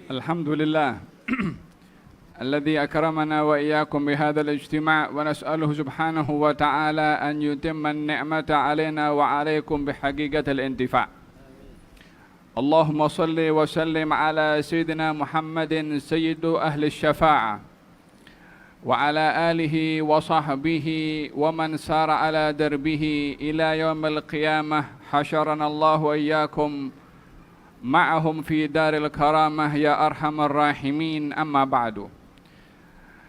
الحمد لله الذي أكرمنا وإياكم بهذا الاجتماع ونسأله سبحانه وتعالى أن يتم النعمة علينا وعليكم بحقيقة الانتفاع. اللهم صل وسلم على سيدنا محمد سيد أهل الشفاعة وعلى آله وصحبه ومن سار على دربه إلى يوم القيامة حشرنا الله وإياكم ma'ahum fi daril karamah ya arhamar rahimin, amma ba'du.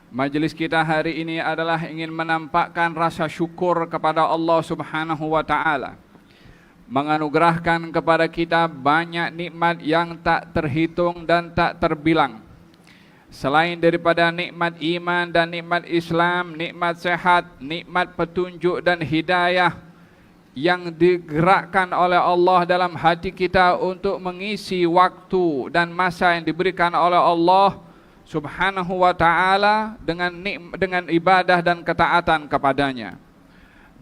Majelis kita hari ini adalah ingin menampakkan rasa syukur kepada Allah Subhanahu wa taala, menganugerahkan kepada kita banyak nikmat yang tak terhitung dan tak terbilang. Selain daripada nikmat iman dan nikmat Islam, nikmat sehat, nikmat petunjuk dan hidayah yang digerakkan oleh Allah dalam hati kita untuk mengisi waktu dan masa yang diberikan oleh Allah Subhanahu wa taala dengan ibadah dan ketaatan kepadanya.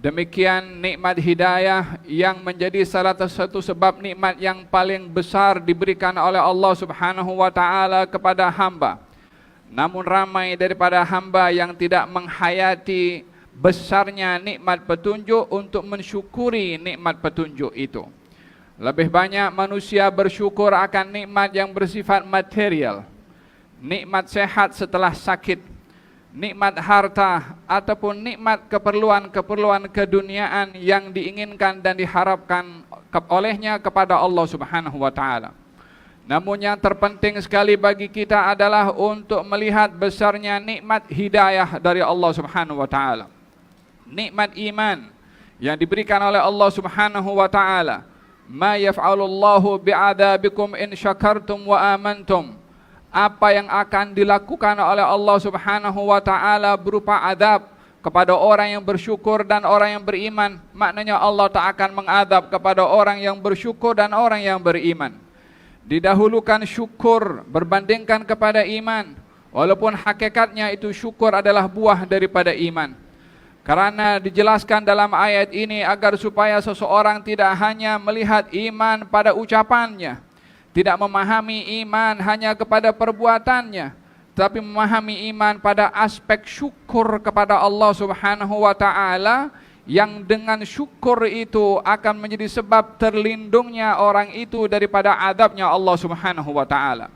Demikian nikmat hidayah yang menjadi salah satu sebab nikmat yang paling besar diberikan oleh Allah Subhanahu wa taala kepada hamba. Namun ramai daripada hamba yang tidak menghayati besarnya nikmat petunjuk untuk mensyukuri nikmat petunjuk itu. Lebih banyak manusia bersyukur akan nikmat yang bersifat material, nikmat sehat setelah sakit, nikmat harta, ataupun nikmat keperluan-keperluan keduniaan yang diinginkan dan diharapkan olehnya kepada Allah Subhanahu wa taala. Namun yang terpenting sekali bagi kita adalah untuk melihat besarnya nikmat hidayah dari Allah Subhanahu wa taala. Nikmat iman yang diberikan oleh Allah Subhanahu wa taala. Ma yaf'alullahu bi'adabikum in syakartum wa amantum. Apa yang akan dilakukan oleh Allah Subhanahu wa taala berupa adab kepada orang yang bersyukur dan orang yang beriman. Maknanya Allah tak akan mengadab kepada orang yang bersyukur dan orang yang beriman. Didahulukan syukur berbandingkan kepada iman, walaupun hakikatnya itu syukur adalah buah daripada iman. Karena dijelaskan dalam ayat ini agar supaya seseorang tidak hanya melihat iman pada ucapannya, tidak memahami iman hanya kepada perbuatannya, tapi memahami iman pada aspek syukur kepada Allah Subhanahu wa taala, yang dengan syukur itu akan menjadi sebab terlindungnya orang itu daripada azabnya Allah Subhanahu wa taala.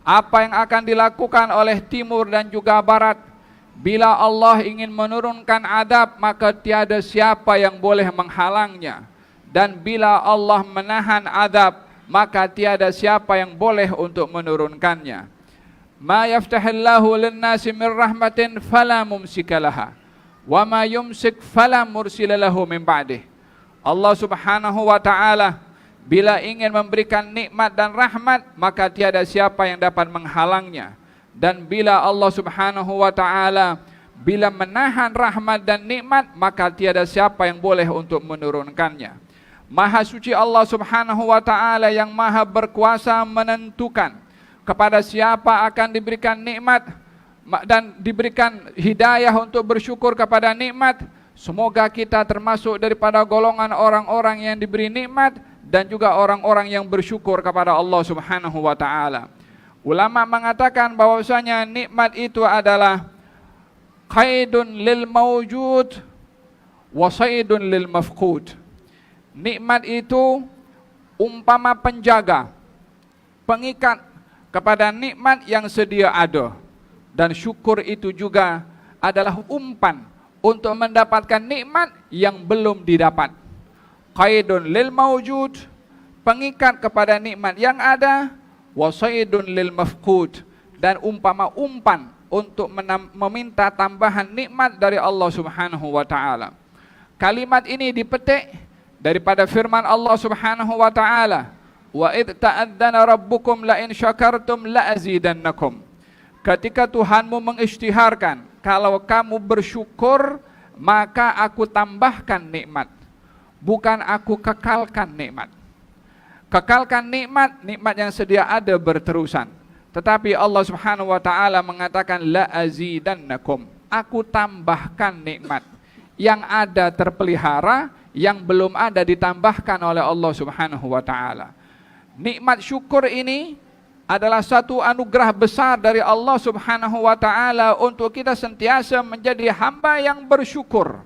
Apa yang akan dilakukan oleh timur dan juga barat? Bila Allah ingin menurunkan adab, maka tiada siapa yang boleh menghalangnya. Dan bila Allah menahan adab, maka tiada siapa yang boleh untuk menurunkannya. Ma yaftahillahu lin-nasi min rahmatin fala mumsika laha, wa ma yumsik fala mursila lahu min ba'dih. Allah Subhanahu wa taala bila ingin memberikan nikmat dan rahmat, maka tiada siapa yang dapat menghalangnya. Dan bila Allah Subhanahu wa taala bila menahan rahmat dan nikmat, maka tiada siapa yang boleh untuk menurunkannya. Maha suci Allah Subhanahu wa taala yang maha berkuasa menentukan kepada siapa akan diberikan nikmat dan diberikan hidayah untuk bersyukur kepada nikmat. Semoga kita termasuk daripada golongan orang-orang yang diberi nikmat dan juga orang-orang yang bersyukur kepada Allah Subhanahu wa taala. Ulama mengatakan bahwasanya nikmat itu adalah qaidun lil mawjud wa saidun lil mafqud. Nikmat itu umpama penjaga, pengikat kepada nikmat yang sedia ada, dan syukur itu juga adalah umpan untuk mendapatkan nikmat yang belum didapat. Qaidun lil mawjud, pengikat kepada nikmat yang ada, wasaidun lil mafqud, dan umpama umpan untuk meminta tambahan nikmat dari Allah Subhanahu wa taala. Kalimat ini dipetik daripada firman Allah Subhanahu wa taala, wa id ta'adzana rabbukum la in syakartum la azidannakum. Ketika Tuhanmu mengisytiharkan, kalau kamu bersyukur maka aku tambahkan nikmat, bukan aku kekalkan nikmat. Kekalkan nikmat, nikmat yang sedia ada berterusan. Tetapi Allah Subhanahu wa taala mengatakan la azidannakum, aku tambahkan nikmat. Yang ada terpelihara, yang belum ada ditambahkan oleh Allah Subhanahu wa taala. Nikmat syukur ini adalah satu anugerah besar dari Allah Subhanahu wa taala untuk kita sentiasa menjadi hamba yang bersyukur.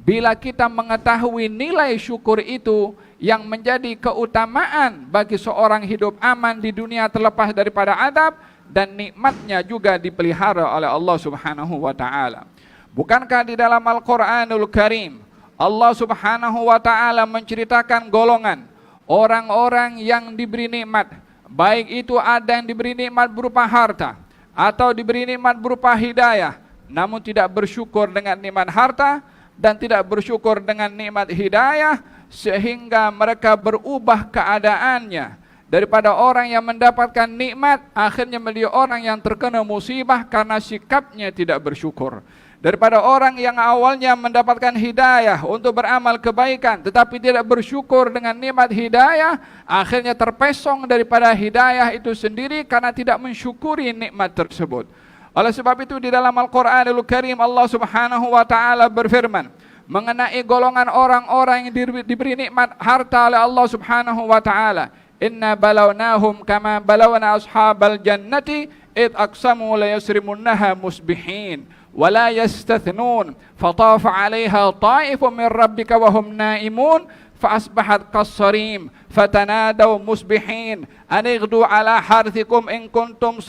Bila kita mengetahui nilai syukur itu yang menjadi keutamaan bagi seorang hidup aman di dunia terlepas daripada adab, dan nikmatnya juga dipelihara oleh Allah Subhanahu wa taala. Bukankah di dalam Al-Qur'anul Karim Allah Subhanahu wa taala menceritakan golongan orang-orang yang diberi nikmat, baik itu ada yang diberi nikmat berupa harta atau diberi nikmat berupa hidayah, namun tidak bersyukur dengan nikmat harta dan tidak bersyukur dengan nikmat hidayah, sehingga mereka berubah keadaannya daripada orang yang mendapatkan nikmat akhirnya menjadi orang yang terkena musibah karena sikapnya tidak bersyukur. Daripada orang yang awalnya mendapatkan hidayah untuk beramal kebaikan tetapi tidak bersyukur dengan nikmat hidayah, akhirnya terpesong daripada hidayah itu sendiri karena tidak mensyukuri nikmat tersebut. Oleh sebab itu di dalam Al-Qur'anul Karim Allah Subhanahu wa taala berfirman mengenai golongan orang-orang yang diberi nikmat harta oleh Allah Subhanahu wa taala, "Inna balawnahum kama balawna ashabal jannati id aqsamu la yasrimunnaha musbihin wa la yastathnun fatafa 'alaiha ta'ifun min rabbika wa hum naimun فأصبحت كالصريم فتنادوا مصبحين أن اغدوا على حرثكم إن كنتم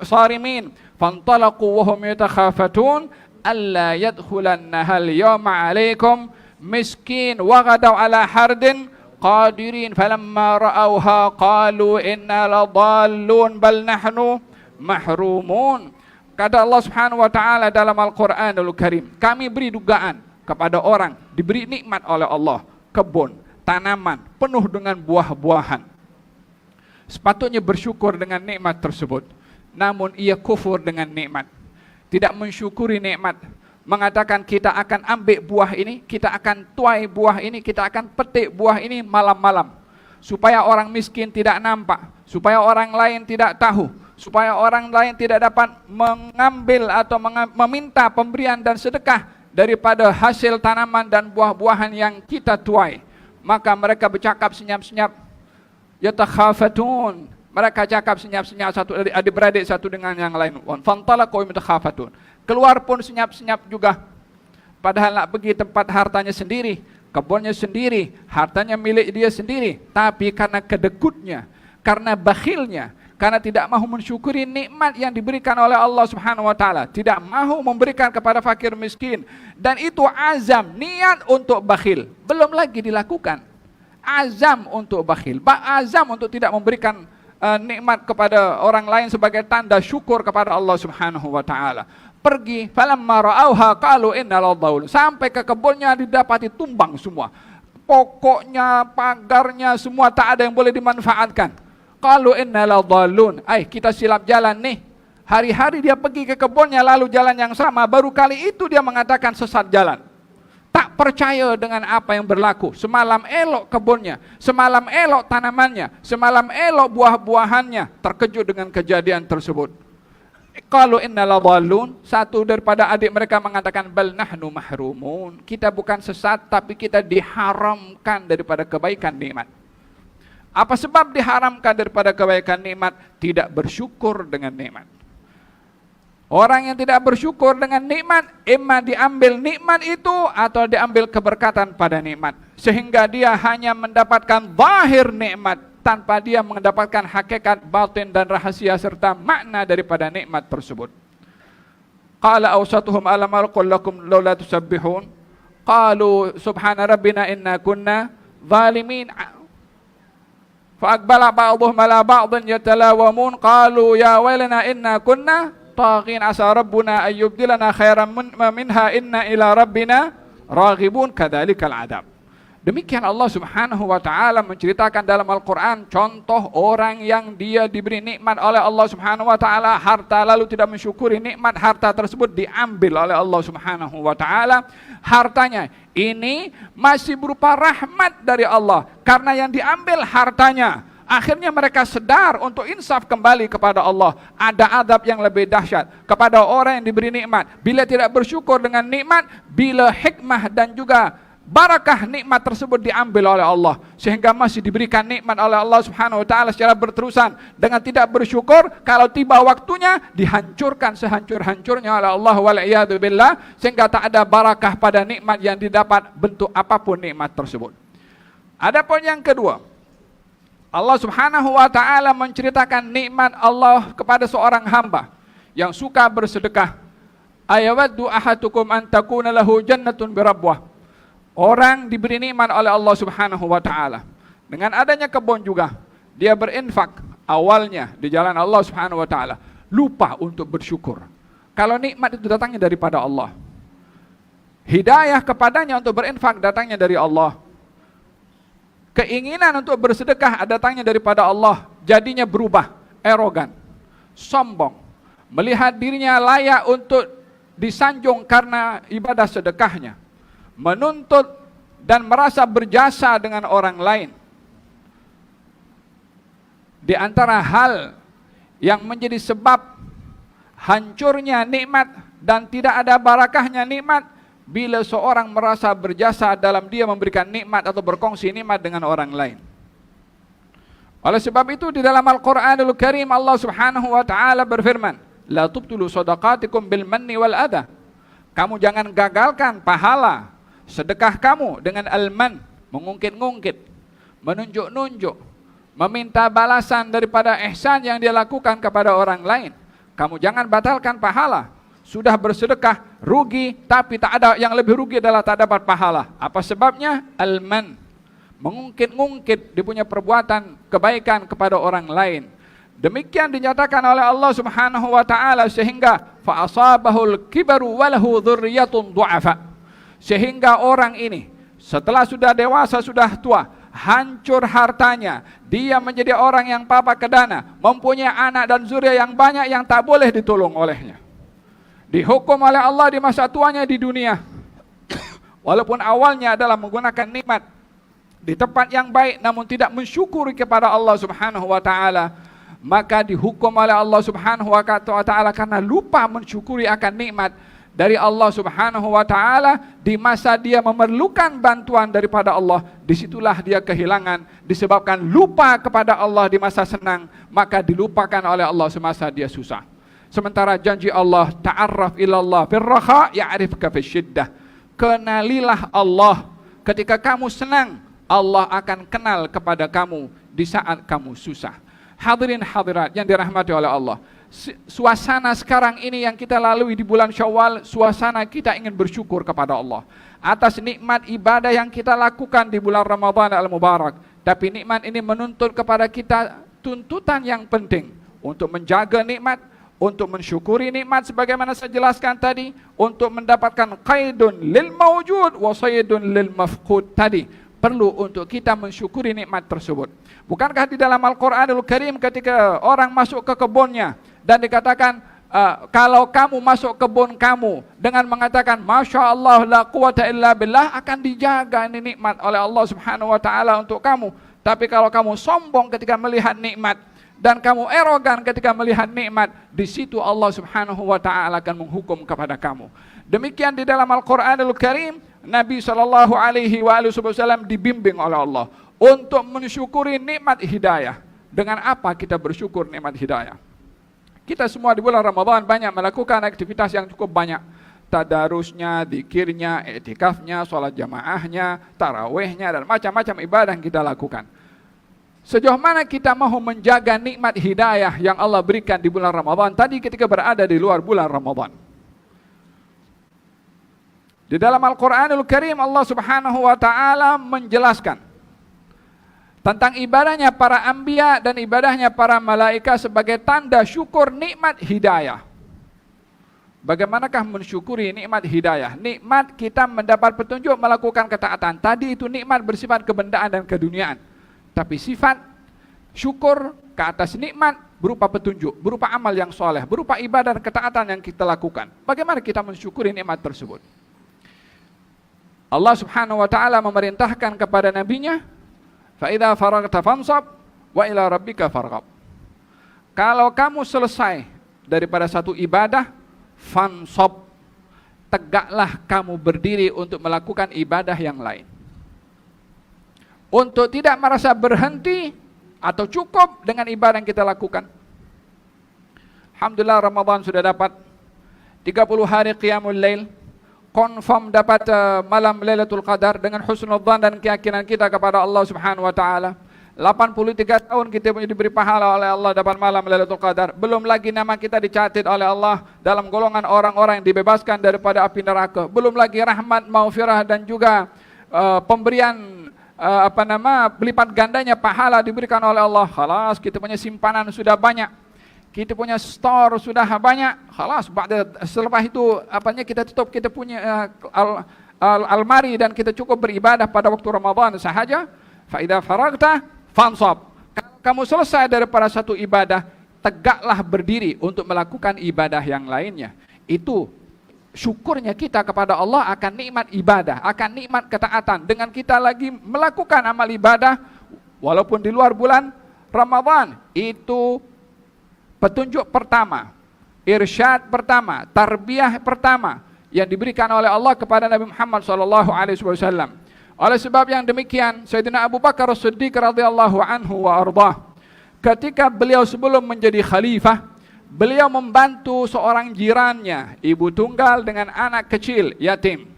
صارمين فانطلقوا وهم يتخافتون ألا يدخلنها اليوم عليكم مسكين وغدوا على حرد قادرين فلما رأوها قالوا إنا لضالون بل نحن محرومون." Kata Allah Subhanahu wa taala dalam Al-Qur'anul Karim, kami beri dugaan kepada orang diberi nikmat oleh Allah, kebun, tanaman penuh dengan buah-buahan. Sepatutnya bersyukur dengan nikmat tersebut, namun ia kufur dengan nikmat, tidak mensyukuri nikmat, mengatakan kita akan ambil buah ini, kita akan tuai buah ini, kita akan petik buah ini malam-malam, supaya orang miskin tidak nampak, supaya orang lain tidak tahu, supaya orang lain tidak dapat mengambil atau meminta pemberian dan sedekah daripada hasil tanaman dan buah-buahan yang kita tuai. Maka mereka bercakap senyap-senyap, yatakhafatun, mereka cakap senyap-senyap satu adik-beradik satu dengan yang lain. Fantalaqu yatakhafatun, keluar pun senyap-senyap juga, padahal nak pergi tempat hartanya sendiri, kebunnya sendiri, hartanya milik dia sendiri, tapi karena kedekutnya, karena bakhilnya, karena tidak mahu mensyukuri nikmat yang diberikan oleh Allah Subhanahu wa taala, tidak mahu memberikan kepada fakir miskin, dan itu azam, niat untuk bakhil, belum lagi dilakukan. Azam untuk bakhil, azam untuk tidak memberikan nikmat kepada orang lain sebagai tanda syukur kepada Allah Subhanahu wa taala. Pergi, falamma ra'auha qalu inna ladallun, sampai ke kebunnya didapati tumbang semua. Pokoknya, pagarnya semua tak ada yang boleh dimanfaatkan. Qalu inna ladallun, kita silap jalan nih. Hari-hari dia pergi ke kebunnya lalu jalan yang sama, baru kali itu dia mengatakan sesat jalan. Tak percaya dengan apa yang berlaku. Semalam elok kebunnya, semalam elok tanamannya, semalam elok buah-buahannya, terkejut dengan kejadian tersebut. Qalu inna ladallun, satu daripada adik mereka mengatakan bal nahnu mahrumun, kita bukan sesat tapi kita diharamkan daripada kebaikan nikmat. Apa sebab diharamkan daripada kebaikan nikmat? Tidak bersyukur dengan nikmat. Orang yang tidak bersyukur dengan nikmat, imma diambil nikmat itu atau diambil keberkatan pada nikmat, sehingga dia hanya mendapatkan zahir nikmat tanpa dia mendapatkan hakikat batin dan rahasia serta makna daripada nikmat tersebut. Qala awsatuhum alam aqul lakum laula tusabbihun qalu subhana rabbina inna kunna zalimin. فأقبل بعضهم على بعض يتلاومون قالوا يا ويلنا إنا كنا طاغين عسى ربنا أن يبدلنا خيرا منها إنا إلى ربنا راغبون كذلك العذاب. Demikian Allah Subhanahu wa taala menceritakan dalam Al-Qur'an contoh orang yang dia diberi nikmat oleh Allah Subhanahu wa taala harta, lalu tidak mensyukuri nikmat harta tersebut diambil oleh Allah Subhanahu wa taala. Hartanya ini masih berupa rahmat dari Allah, karena yang diambil hartanya, akhirnya mereka sedar untuk insaf kembali kepada Allah. Ada adab yang lebih dahsyat kepada orang yang diberi nikmat. Bila tidak bersyukur dengan nikmat, bila hikmah dan juga barakah nikmat tersebut diambil oleh Allah, sehingga masih diberikan nikmat oleh Allah Subhanahu wa taala secara berterusan. Dengan tidak bersyukur, kalau tiba waktunya dihancurkan sehancur-hancurnya oleh Allah wal'iyadu billah, sehingga tak ada barakah pada nikmat yang didapat, bentuk apapun nikmat tersebut. Adapun yang kedua, Allah Subhanahu wa taala menceritakan nikmat Allah kepada seorang hamba yang suka bersedekah. Ayawaddu ahadukum an takuna lahu jannatun birabwah. Orang diberi nikmat oleh Allah Subhanahu wa taala. Dengan adanya kebun juga, dia berinfak awalnya di jalan Allah Subhanahu wa taala, lupa untuk bersyukur. Kalau nikmat itu datangnya daripada Allah. Hidayah kepadanya untuk berinfak datangnya dari Allah. Keinginan untuk bersedekah datangnya daripada Allah, jadinya berubah, arogan, sombong, melihat dirinya layak untuk disanjung karena ibadah sedekahnya, menuntut dan merasa berjasa dengan orang lain. Di antara hal yang menjadi sebab hancurnya nikmat dan tidak ada barakahnya nikmat, bila seorang merasa berjasa dalam dia memberikan nikmat atau berkongsi nikmat dengan orang lain. Oleh sebab itu di dalam Al-Quranul Karim Allah Subhanahu wa taala berfirman, la tubtulu shadaqatikum bil manni wal adha. Kamu jangan gagalkan pahala sedekah kamu dengan al-man, mengungkit-ungkit, menunjuk-nunjuk, meminta balasan daripada ihsan yang dia lakukan kepada orang lain. Kamu jangan batalkan pahala. Sudah bersedekah, rugi, tapi tak ada yang lebih rugi adalah tak dapat pahala. Apa sebabnya? Al-man, mengungkit-ungkit dia punya perbuatan kebaikan kepada orang lain. Demikian dinyatakan oleh Allah Subhanahu wa taala, sehingga fa asabahul kibaru walahu dzurriyyatun du'afa. Sehingga orang ini setelah sudah dewasa, sudah tua, hancur hartanya, dia menjadi orang yang papa kedana, mempunyai anak dan zuriat yang banyak yang tak boleh ditolong olehnya. Dihukum oleh Allah di masa tuanya di dunia. Walaupun awalnya adalah menggunakan nikmat di tempat yang baik, namun tidak mensyukuri kepada Allah Subhanahu wa taala, maka dihukum oleh Allah Subhanahu wa taala karena lupa mensyukuri akan nikmat dari Allah Subhanahu wa taala. Di masa dia memerlukan bantuan daripada Allah, disitulah dia kehilangan, disebabkan lupa kepada Allah di masa senang, maka dilupakan oleh Allah semasa dia susah. Sementara janji Allah, ta'arraf ilallah firraha ya'rifka fisyiddah. Kenalilah Allah ketika kamu senang, Allah akan kenal kepada kamu di saat kamu susah. Hadirin hadirat yang dirahmati oleh Allah, suasana sekarang ini yang kita lalui di bulan Syawal, suasana kita ingin bersyukur kepada Allah atas nikmat ibadah yang kita lakukan di bulan Ramadan al-Mubarak. Tapi nikmat ini menuntut kepada kita tuntutan yang penting untuk menjaga nikmat, untuk mensyukuri nikmat sebagaimana saya jelaskan tadi, untuk mendapatkan qaidun lil mawjud wa saydun lil mafqud tadi. Perlu untuk kita mensyukuri nikmat tersebut. Bukankah di dalam Al-Quranul Karim ketika orang masuk ke kebunnya dan dikatakan, kalau kamu masuk kebun kamu dengan mengatakan Masya Allah la quwata illa billah, akan dijaga ini nikmat oleh Allah Subhanahu wa taala untuk kamu. Tapi kalau kamu sombong ketika melihat nikmat dan kamu arogan ketika melihat nikmat, di situ Allah Subhanahu wa taala akan menghukum kepada kamu. Demikian di dalam Al-Qur'anul Karim, Nabi sallallahu alaihi wasallam dibimbing oleh Allah untuk mensyukuri nikmat hidayah. Dengan apa kita bersyukur nikmat hidayah? Kita semua di bulan Ramadan banyak melakukan aktivitas yang cukup banyak. Tadarusnya, zikirnya, i'tikafnya, salat jamaahnya, tarawihnya, dan macam-macam ibadah yang kita lakukan. Sejauh mana kita mahu menjaga nikmat hidayah yang Allah berikan di bulan Ramadan tadi ketika berada di luar bulan Ramadan? Di dalam Al-Quranul Karim Allah Subhanahu wa taala menjelaskan tentang ibadahnya para anbiya dan ibadahnya para malaikat sebagai tanda syukur nikmat hidayah. Bagaimanakah mensyukuri nikmat hidayah? Nikmat kita mendapat petunjuk melakukan ketaatan. Tadi itu nikmat bersifat kebendaan dan keduniaan. Tapi sifat syukur ke atas nikmat berupa petunjuk, berupa amal yang soleh, berupa ibadah dan ketaatan yang kita lakukan. Bagaimana kita mensyukuri nikmat tersebut? Allah Subhanahu wa taala memerintahkan kepada nabinya, fa idza faragta fansab wa ila rabbika farghab. Kalau kamu selesai daripada satu ibadah, fansab, tegaklah kamu berdiri untuk melakukan ibadah yang lain. Untuk tidak merasa berhenti atau cukup dengan ibadah yang kita lakukan. Alhamdulillah Ramadan sudah dapat 30 hari qiyamul lail, confirm dapat malam Lailatul Qadar dengan husnudzan dan keyakinan kita kepada Allah Subhanahu wa taala. 83 tahun kita diberi pahala oleh Allah dapat malam Lailatul Qadar. Belum lagi nama kita dicatat oleh Allah dalam golongan orang-orang yang dibebaskan daripada api neraka. Belum lagi rahmat, maghfirah dan juga pemberian berlipat gandanya pahala diberikan oleh Allah. Khalas, kita punya simpanan sudah banyak. Kita punya store sudah banyak. Khalas, selepas itu kita tutup kita punya almari dan kita cukup beribadah pada waktu Ramadan sahaja. Fa idza faragta fansab. Kalau kamu selesai daripada satu ibadah, tegaklah berdiri untuk melakukan ibadah yang lainnya. Itu syukurnya kita kepada Allah akan nikmat ibadah, akan nikmat ketaatan. Dengan kita lagi melakukan amal ibadah walaupun di luar bulan Ramadan. Itu petunjuk pertama, irsyad pertama, tarbiyah pertama yang diberikan oleh Allah kepada Nabi Muhammad SAW. Oleh sebab yang demikian, Sayyidina Abu Bakar As-Siddiq radhiyallahu anhu wa ardah, ketika beliau sebelum menjadi khalifah, beliau membantu seorang jirannya, ibu tunggal dengan anak kecil yatim,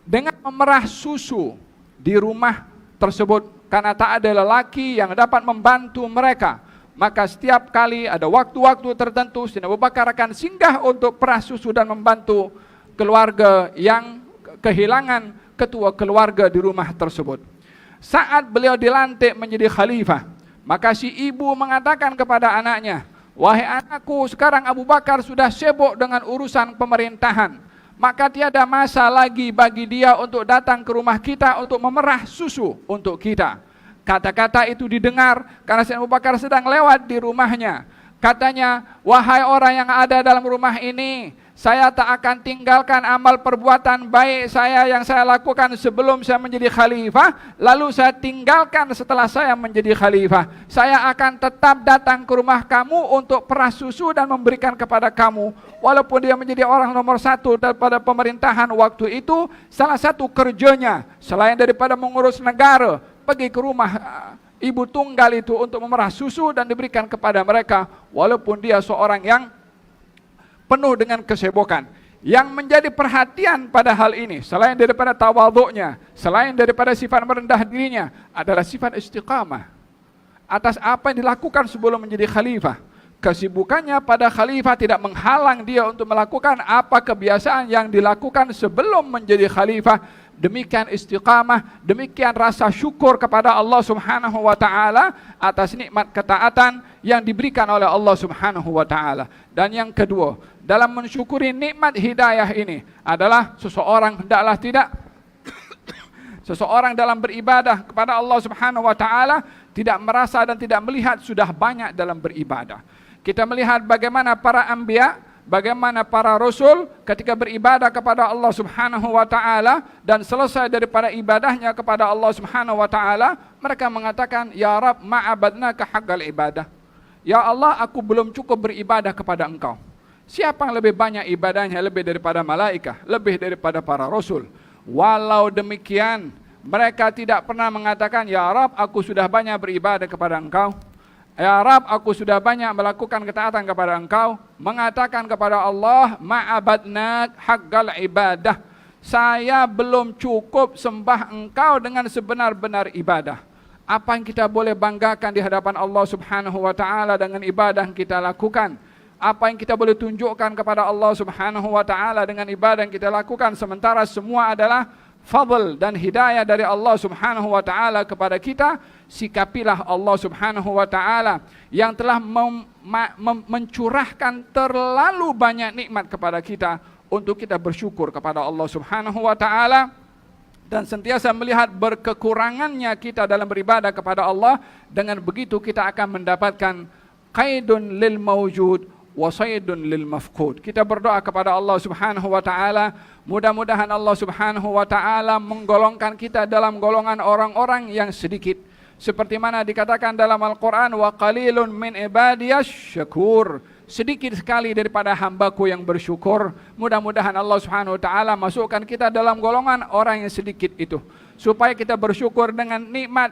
dengan memerah susu di rumah tersebut karena tak ada lelaki yang dapat membantu mereka. Maka setiap kali ada waktu-waktu tertentu, Sayyidina Abu Bakar akan singgah untuk perah susu dan membantu keluarga yang kehilangan ketua keluarga di rumah tersebut. Saat beliau dilantik menjadi khalifah, maka si ibu mengatakan kepada anaknya, "Wahai anakku, sekarang Abu Bakar sudah sibuk dengan urusan pemerintahan, maka tiada masa lagi bagi dia untuk datang ke rumah kita untuk memerah susu untuk kita." Kata-kata itu didengar karena Sayyidina Abu Bakar sedang lewat di rumahnya. Katanya, "Wahai orang yang ada dalam rumah ini, saya tak akan tinggalkan amal perbuatan baik saya yang saya lakukan sebelum saya menjadi khalifah, lalu saya tinggalkan setelah saya menjadi khalifah. Saya akan tetap datang ke rumah kamu untuk perah susu dan memberikan kepada kamu." Walaupun dia menjadi orang nomor satu daripada pemerintahan waktu itu, salah satu kerjanya selain daripada mengurus negara, pergi ke rumah ibu tunggal itu untuk memerah susu dan diberikan kepada mereka, walaupun dia seorang yang penuh dengan kesibukan. Yang menjadi perhatian pada hal ini, selain daripada tawadhu'nya, selain daripada sifat merendah dirinya, adalah sifat istiqamah atas apa yang dilakukan sebelum menjadi khalifah. Kesibukannya pada khalifah tidak menghalang dia untuk melakukan apa kebiasaan yang dilakukan sebelum menjadi khalifah. Demikian istiqamah, demikian rasa syukur kepada Allah Subhanahu wa taala atas nikmat ketaatan yang diberikan oleh Allah Subhanahu wa taala. Dan yang kedua, dalam mensyukuri nikmat hidayah ini adalah seseorang hendaklah tidak seseorang dalam beribadah kepada Allah Subhanahu wa taala tidak merasa dan tidak melihat sudah banyak dalam beribadah. Kita melihat bagaimana para anbiya, bagaimana para rasul ketika beribadah kepada Allah Subhanahu wa taala dan selesai daripada ibadahnya kepada Allah Subhanahu wa taala, mereka mengatakan, "Ya Rabb, ma'abadnaka haqqal ibadah." Ya Allah, aku belum cukup beribadah kepada Engkau. Siapa yang lebih banyak ibadahnya lebih daripada malaikat, lebih daripada para rasul? Walau demikian, mereka tidak pernah mengatakan, "Ya Rabb, aku sudah banyak beribadah kepada Engkau. Ya Rabb, aku sudah banyak melakukan ketaatan kepada Engkau." Mengatakan kepada Allah, "Ma'abadnak haqqal ibadah." Saya belum cukup sembah Engkau dengan sebenar-benar ibadah. Apa yang kita boleh banggakan di hadapan Allah Subhanahu wa taala dengan ibadah yang kita lakukan? Apa yang kita boleh tunjukkan kepada Allah Subhanahu wa taala dengan ibadah yang kita lakukan, sementara semua adalah fadl dan hidayah dari Allah Subhanahu wa taala kepada kita? Sikapilah Allah Subhanahu wa taala yang telah mencurahkan terlalu banyak nikmat kepada kita untuk kita bersyukur kepada Allah Subhanahu wa taala dan sentiasa melihat berkekurangannya kita dalam beribadah kepada Allah. Dengan begitu kita akan mendapatkan qaidun lil mawjud wa saydun lil mafqud. Kita berdoa kepada Allah Subhanahu wa taala, mudah-mudahan Allah Subhanahu wa taala menggolongkan kita dalam golongan orang-orang yang sedikit, seperti mana dikatakan dalam Al-Quran, "Wa qalilun min ibadiyasy syakur." sedikit sekali daripada hambaku yang bersyukur. Mudah-mudahan Allah Subhanahu wa taala masukkan kita dalam golongan orang yang sedikit itu, supaya kita bersyukur dengan nikmat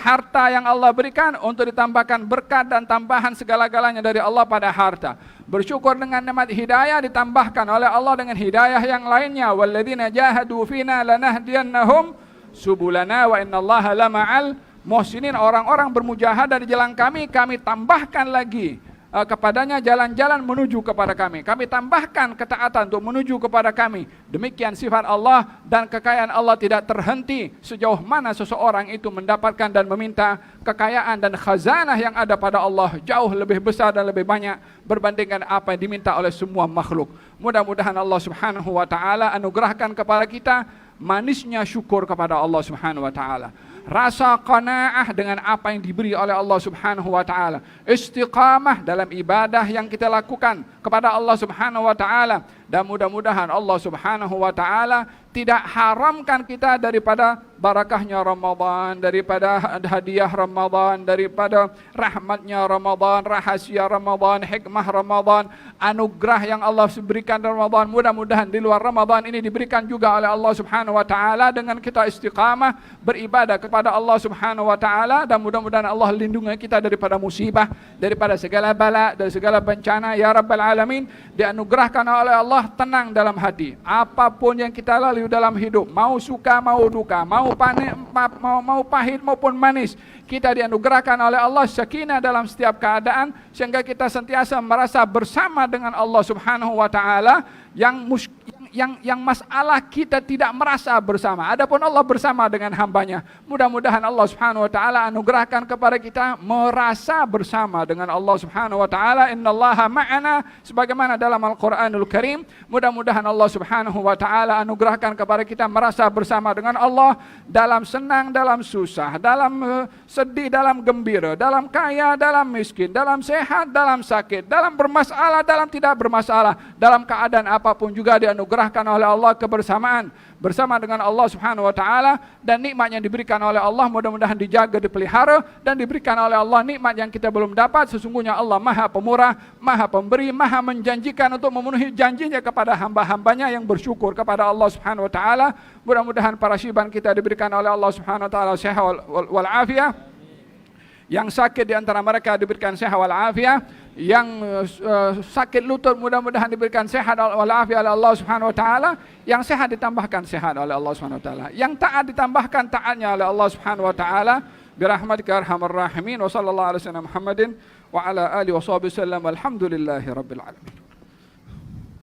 harta yang Allah berikan untuk ditambahkan berkat dan tambahan segala-galanya dari Allah pada harta. Bersyukur dengan nikmat hidayah ditambahkan oleh Allah dengan hidayah yang lainnya. Walladzina jahadu fina lanahdiyannahum subulana wa innallaha lama'al muhsinin. Orang-orang bermujahadah di jalan kami tambahkan lagi kepadanya jalan-jalan menuju kepada kami. Kami tambahkan ketaatan untuk menuju kepada kami. Demikian sifat Allah, dan kekayaan Allah tidak terhenti sejauh mana seseorang itu mendapatkan dan meminta kekayaan dan khazanah yang ada pada Allah jauh lebih besar dan lebih banyak berbandingkan apa yang diminta oleh semua makhluk. Mudah-mudahan Allah Subhanahu wa taala anugerahkan kepada kita manisnya syukur kepada Allah Subhanahu wa taala. Rasa qanaah dengan apa yang diberi oleh Allah Subhanahu wa taala. Istiqamah dalam ibadah yang kita lakukan kepada Allah Subhanahu wa taala, dan mudah-mudahan Allah Subhanahu wa taala tidak haramkan kita daripada barakahnya Ramadan, daripada hadiah Ramadan, daripada rahmatnya Ramadan, rahasia Ramadan, hikmah Ramadan, anugerah yang Allah berikan dalam Ramadan. Mudah-mudahan di luar Ramadan ini diberikan juga oleh Allah Subhanahu wa taala dengan kita istiqamah beribadah kepada Allah Subhanahu wa taala, dan mudah-mudahan Allah lindungi kita daripada musibah, daripada segala bala, dari segala bencana ya rabbal alamin. Dianugerahkan oleh Allah tenang dalam hati. Apapun yang kita lalui dalam hidup, mau suka mau duka, mau pahit maupun manis, kita dianugerahkan oleh Allah sakinah dalam setiap keadaan, sehingga kita sentiasa merasa bersama dengan Allah Subhanahu wa taala. Yang masalah kita tidak merasa bersama, adapun Allah bersama dengan hambanya. Mudah-mudahan Allah Subhanahu wa taala anugerahkan kepada kita merasa bersama dengan Allah Subhanahu wa taala. Innallaha ma'ana, sebagaimana dalam Al-Qur'anul Karim. Mudah-mudahan Allah Subhanahu wa taala anugerahkan kepada kita merasa bersama dengan Allah dalam senang, dalam susah, dalam sedih, dalam gembira, dalam kaya, dalam miskin, dalam sehat, dalam sakit, dalam bermasalah, dalam tidak bermasalah, dalam keadaan apapun juga dianugerahkan oleh Allah kebersamaan bersama dengan Allah Subhanahu wa taala, dan nikmat yang diberikan oleh Allah mudah-mudahan dijaga, dipelihara, dan diberikan oleh Allah nikmat yang kita belum dapat. Sesungguhnya Allah Maha Pemurah, Maha Pemberi, Maha menjanjikan untuk memenuhi janjinya kepada hamba-hambanya yang bersyukur kepada Allah Subhanahu wa taala. Mudah-mudahan para syiban kita diberikan oleh Allah Subhanahu wa taala sehat wal afiyah. Yang sakit di antara mereka diberikan sehat wal afiyah. Yang sakit lutut mudah-mudahan diberikan sehat walafiat oleh Allah Subhanahu wa taala. Yang sehat ditambahkan sehat oleh Allah Subhanahu wa taala. Yang taat ditambahkan taatnya oleh Allah Subhanahu wa taala. Birahmatika arhamar rahimin. Wa sallallahu alaihi wasallam Muhammadin wa ala alihi wa sahbihi wasallam. Walhamdulillahi rabbil alamin.